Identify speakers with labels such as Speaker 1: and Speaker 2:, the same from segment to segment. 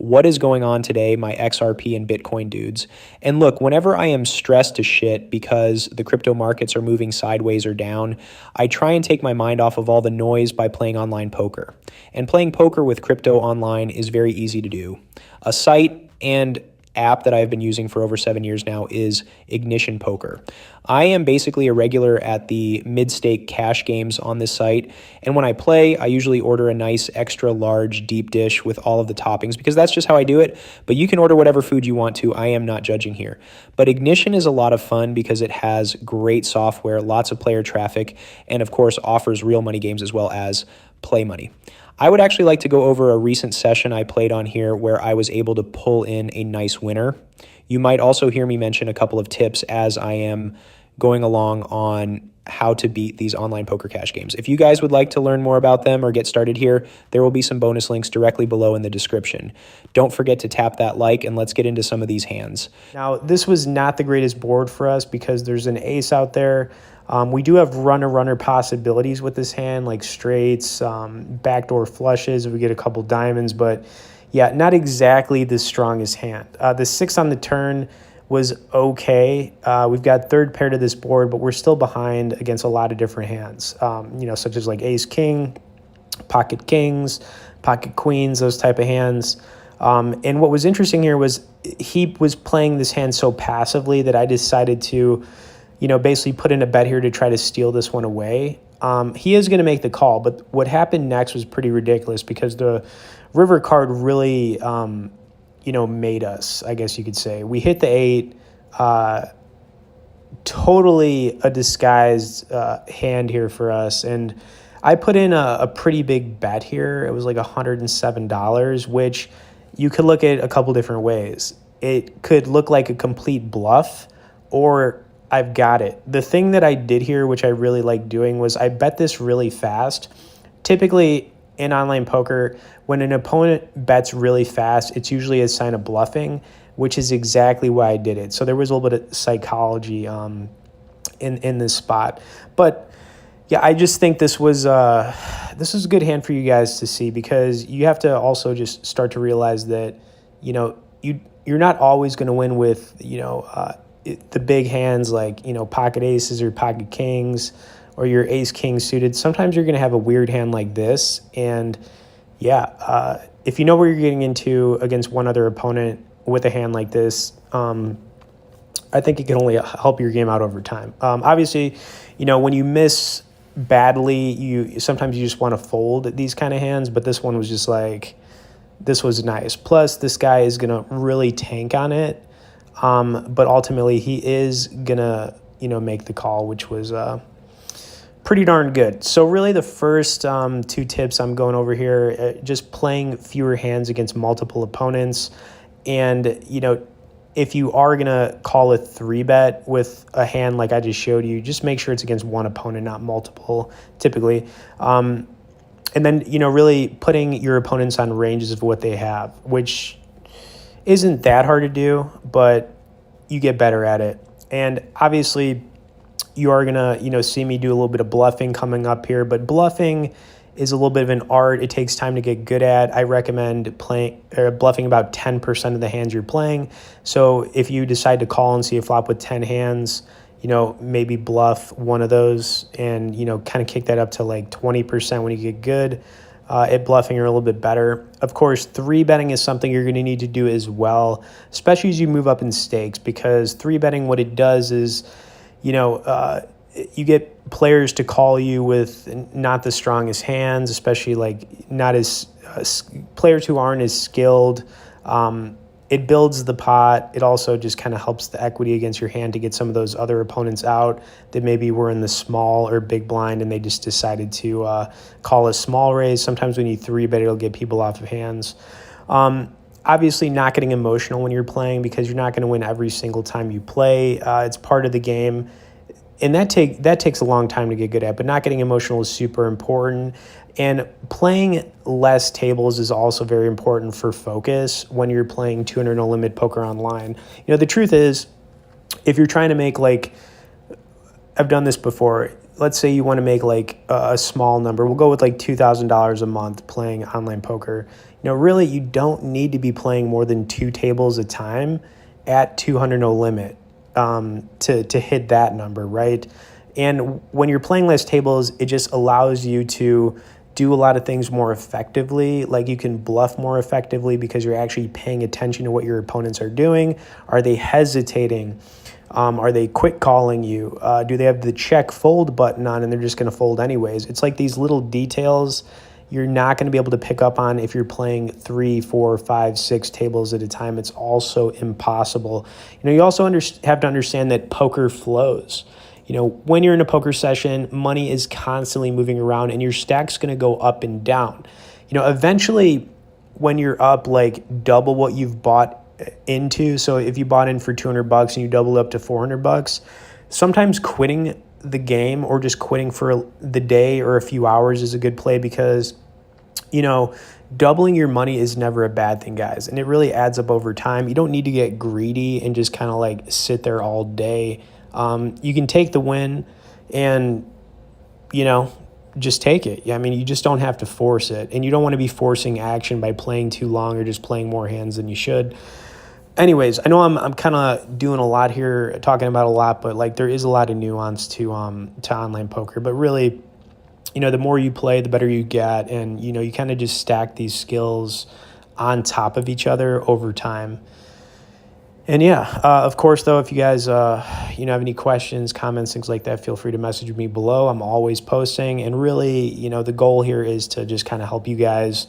Speaker 1: What is going on today, my XRP and Bitcoin dudes? And look, whenever I am stressed to shit because the crypto markets are moving sideways or down, I try and take my mind off of all the noise by playing online poker. And playing poker with crypto online is very easy to do. A site and app that I've been using for over 7 years now is Ignition Poker. I am basically a regular at the mid-stake cash games on this site, and when I play, I usually order a nice extra large deep dish with all of the toppings because that's just how I do it, but you can order whatever food you want to. I am not judging here. But Ignition is a lot of fun because it has great software, lots of player traffic, and of course offers real money games as well as play money. I would actually like to go over a recent session I played on here where I was able to pull in a nice winner. You might also hear me mention a couple of tips as I am going along on how to beat these online poker cash games. If you guys would like to learn more about them or get started here, there will be some bonus links directly below in the description. Don't forget to tap that like and let's get into some of these hands.
Speaker 2: Now, this was not the greatest board for us because there's an ace out there. We do have runner possibilities with this hand, like straights, backdoor flushes if we get a couple diamonds, but yeah, not exactly the strongest hand. The 6 on the turn was okay. We've got third pair to this board, but we're still behind against a lot of different hands, such as like ace king, pocket kings, pocket queens, those type of hands. And what was interesting here was he was playing this hand so passively that I decided to basically put in a bet here to try to steal this one away. He is going to make the call, but what happened next was pretty ridiculous because the river card really, made us, I guess you could say. We hit the 8, totally a disguised hand here for us. And I put in a pretty big bet here. It was like $107, which you could look at a couple different ways. It could look like a complete bluff, or I've got it. The thing that I did here, which I really like doing, was I bet this really fast. Typically in online poker, when an opponent bets really fast, it's usually a sign of bluffing, which is exactly why I did it. So there was a little bit of psychology in this spot. But yeah, I just think this was a good hand for you guys to see because you have to also just start to realize that, you're not always going to win with, the big hands like, pocket aces or pocket kings or your ace king suited. Sometimes you're going to have a weird hand like this. And yeah, if you know where you're getting into against one other opponent with a hand like this, I think it can only help your game out over time. Obviously, when you miss badly, sometimes you just want to fold these kind of hands, but this one was just like, this was nice. Plus, this guy is going to really tank on it. But ultimately, he is going to, make the call, which was pretty darn good. So really the first 2 tips I'm going over here, just playing fewer hands against multiple opponents. And, if you are going to call a 3-bet with a hand like I just showed you, just make sure it's against one opponent, not multiple, typically. And then, really putting your opponents on ranges of what they have, which isn't that hard to do, but you get better at it. And obviously you are going to, see me do a little bit of bluffing coming up here, but bluffing is a little bit of an art. It takes time to get good at. I recommend bluffing about 10% of the hands you're playing. So if you decide to call and see a flop with 10 hands, maybe bluff one of those and, kind of kick that up to like 20% when you get good at bluffing or a little bit better. Of course, 3-betting is something you're going to need to do as well, especially as you move up in stakes, because 3-betting, what it does is, you get players to call you with not the strongest hands, especially like not as players who aren't as skilled. It builds the pot. It also just kind of helps the equity against your hand to get some of those other opponents out that maybe were in the small or big blind and they just decided to call a small raise. Sometimes when you 3-bet, it'll get people off of hands. Obviously not getting emotional when you're playing because you're not going to win every single time you play. It's part of the game. And that takes a long time to get good at, but not getting emotional is super important. And playing less tables is also very important for focus when you're playing 200 no limit poker online. The truth is, if you're trying to make I've done this before. Let's say you want to make a small number. We'll go with $2,000 a month playing online poker. Really, you don't need to be playing more than 2 tables a time at 200 no limit to hit that number, right? And when you're playing less tables, it just allows you to do a lot of things more effectively. Like you can bluff more effectively because you're actually paying attention to what your opponents are doing. Are they hesitating? Are they quick calling you? Do they have the check fold button on and they're just going to fold anyways? It's like these little details you're not going to be able to pick up on if you're playing 3, 4, 5, 6 tables at a time. It's also impossible. You also have to understand that poker flows. When you're in a poker session, money is constantly moving around and your stack's going to go up and down. Eventually when you're up like double what you've bought into, so if you bought in for $200 and you double up to $400, sometimes quitting the game or just quitting for the day or a few hours is a good play because doubling your money is never a bad thing, guys, and it really adds up over time. You don't need to get greedy and just kind of like sit there all day. You can take the win and just take it. You just don't have to force it, and you don't want to be forcing action by playing too long or just playing more hands than you should. Anyways, I know I'm kind of doing a lot here, talking about a lot, but like there is a lot of nuance to online poker. But really, the more you play, the better you get, and you kind of just stack these skills on top of each other over time. And of course, though, if you guys have any questions, comments, things like that, feel free to message me below. I'm always posting, and really, the goal here is to just kind of help you guys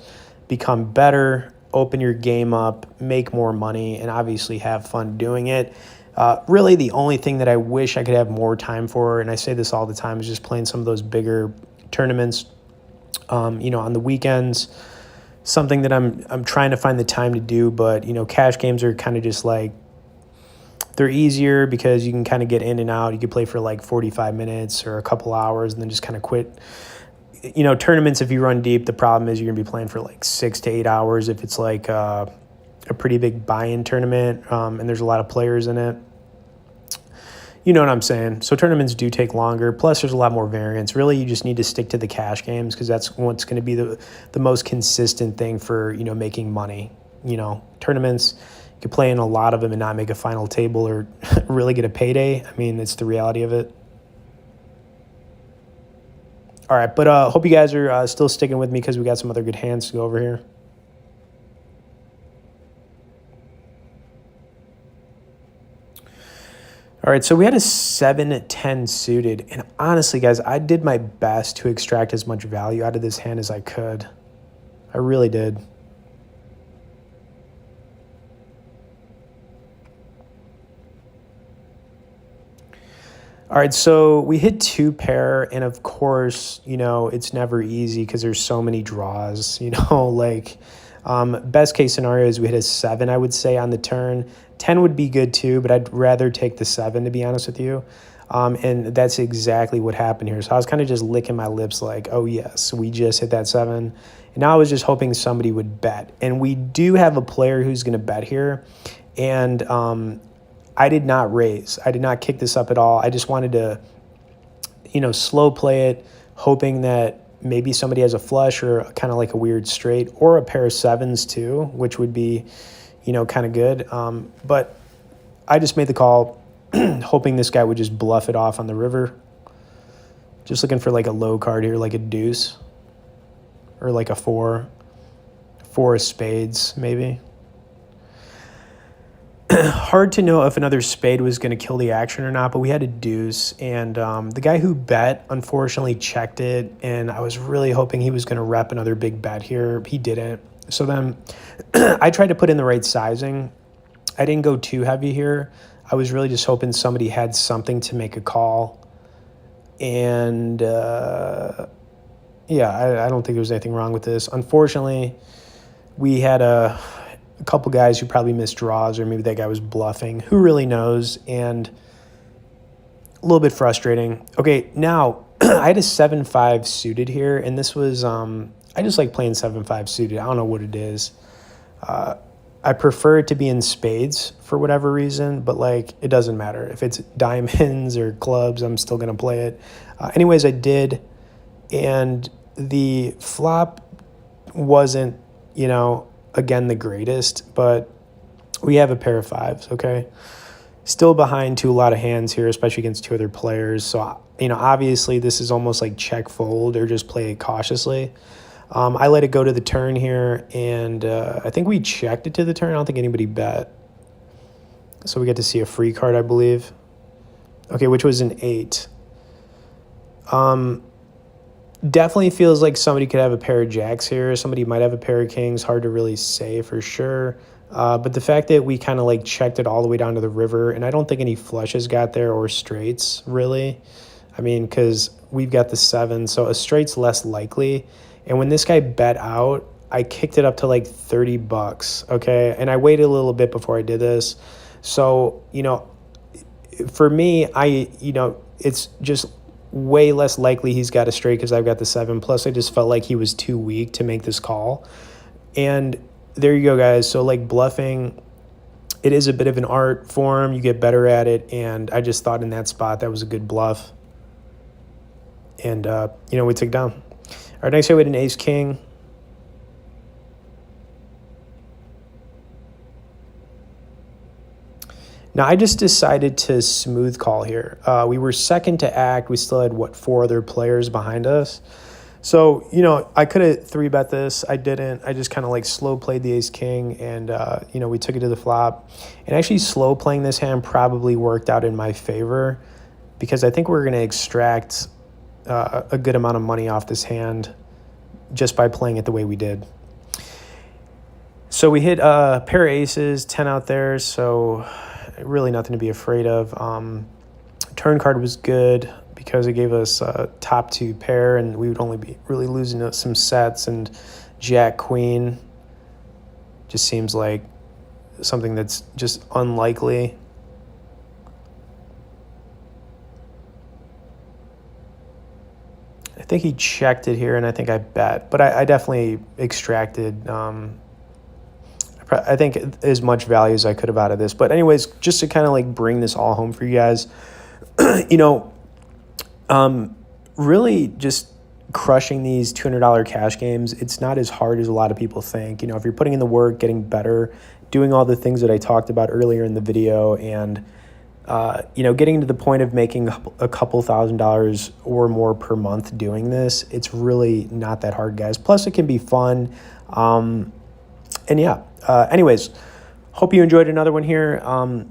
Speaker 2: become better, open your game up, make more money, and obviously have fun doing it. Really, the only thing that I wish I could have more time for, and I say this all the time, is just playing some of those bigger tournaments, on the weekends. Something that I'm trying to find the time to do, but cash games are kind of just like, they're easier because you can kind of get in and out. You can play for like 45 minutes or a couple hours and then just kind of quit. Tournaments, if you run deep, the problem is you're going to be playing for like 6 to 8 hours if it's like a pretty big buy-in tournament and there's a lot of players in it. You know what I'm saying? So tournaments do take longer. Plus, there's a lot more variance. Really, you just need to stick to the cash games because that's what's going to be the most consistent thing for, making money. Tournaments, you can play in a lot of them and not make a final table or really get a payday. It's the reality of it. All right, but hope you guys are still sticking with me because we got some other good hands to go over here. All right, so we had a 7-10 suited, and honestly, guys, I did my best to extract as much value out of this hand as I could. I really did. All right, so we hit 2 pair, and of course, it's never easy because there's so many draws, best case scenario is we hit a 7, I would say, on the turn. 10 would be good too, but I'd rather take the 7, to be honest with you. And that's exactly what happened here. So I was kind of just licking my lips like, oh yes, we just hit that 7. And now I was just hoping somebody would bet. And we do have a player who's going to bet here. And I did not raise. I did not kick this up at all. I just wanted to, slow play it, hoping that maybe somebody has a flush or kind of like a weird straight or a pair of 7s too, which would be, kind of good. But I just made the call hoping this guy would just bluff it off on the river. Just looking for like a low card here, like a deuce or like a 4 of spades maybe. Hard to know if another spade was going to kill the action or not, but we had a deuce, and the guy who bet unfortunately checked it, and I was really hoping he was going to rep another big bet here. He didn't. So then I tried to put in the right sizing. I didn't go too heavy here. I was really just hoping somebody had something to make a call. And I don't think there was anything wrong with this. Unfortunately, we had a couple guys who probably missed draws, or maybe that guy was bluffing. Who really knows? And a little bit frustrating. Okay, now I had a 7-5 suited here, and this was I just like playing 7-5 suited. I don't know what it is. I prefer it to be in spades for whatever reason, but it doesn't matter. If it's diamonds or clubs, I'm still going to play it. Anyways, I did, and the flop wasn't again, the greatest, but we have a pair of fives, okay? Still behind to a lot of hands here, especially against two other players. So, obviously this is almost like check fold or just play it cautiously. I let it go to the turn here, and I think we checked it to the turn. I don't think anybody bet. So we get to see a free card, I believe. Okay, which was an 8. Definitely feels like somebody could have a pair of jacks here. Somebody might have a pair of kings. Hard to really say for sure. But the fact that we kind of like checked it all the way down to the river, and I don't think any flushes got there or straights really. I mean, because we've got the 7, so a straight's less likely. And when this guy bet out, I kicked it up to like $30, okay? And I waited a little bit before I did this. So, for me, it's just way less likely he's got a straight because I've got the 7. Plus, I just felt like he was too weak to make this call. And there you go, guys. So, like, bluffing, it is a bit of an art form. You get better at it. And I just thought in that spot that was a good bluff. And, we took down. All right, next here we had an ace-king. Now, I just decided to smooth call here. We were second to act. We still had, 4 other players behind us. So, I could have 3-bet this. I didn't. I just kind of like slow played the ace-king, and, we took it to the flop. And actually slow playing this hand probably worked out in my favor because I think we're going to extract a good amount of money off this hand just by playing it the way we did. So we hit a pair of aces, 10 out there, so really nothing to be afraid of. Turn card was good because it gave us a top 2 pair, and we would only be really losing some sets, and jack queen just seems like something that's just unlikely. I think he checked it here, and I think I bet, but I definitely extracted I think as much value as I could have out of this. But anyways, just to kind of like bring this all home for you guys, really just crushing these $200 cash games, it's not as hard as a lot of people think. If you're putting in the work, getting better, doing all the things that I talked about earlier in the video, and getting to the point of making a couple $1,000s or more per month doing this, it's really not that hard, guys. Plus, it can be fun. Anyways, hope you enjoyed another one here.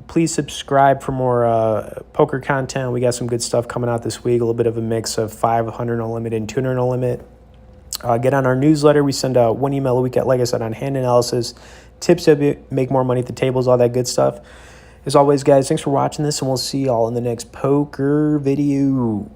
Speaker 2: Please subscribe for more poker content. We got some good stuff coming out this week, a little bit of a mix of 500 no limit and 200 no limit. Get on our newsletter. We send out 1 email a week, like I said, on hand analysis, tips to make more money at the tables, all that good stuff. As always, guys, thanks for watching this, and we'll see y'all in the next poker video.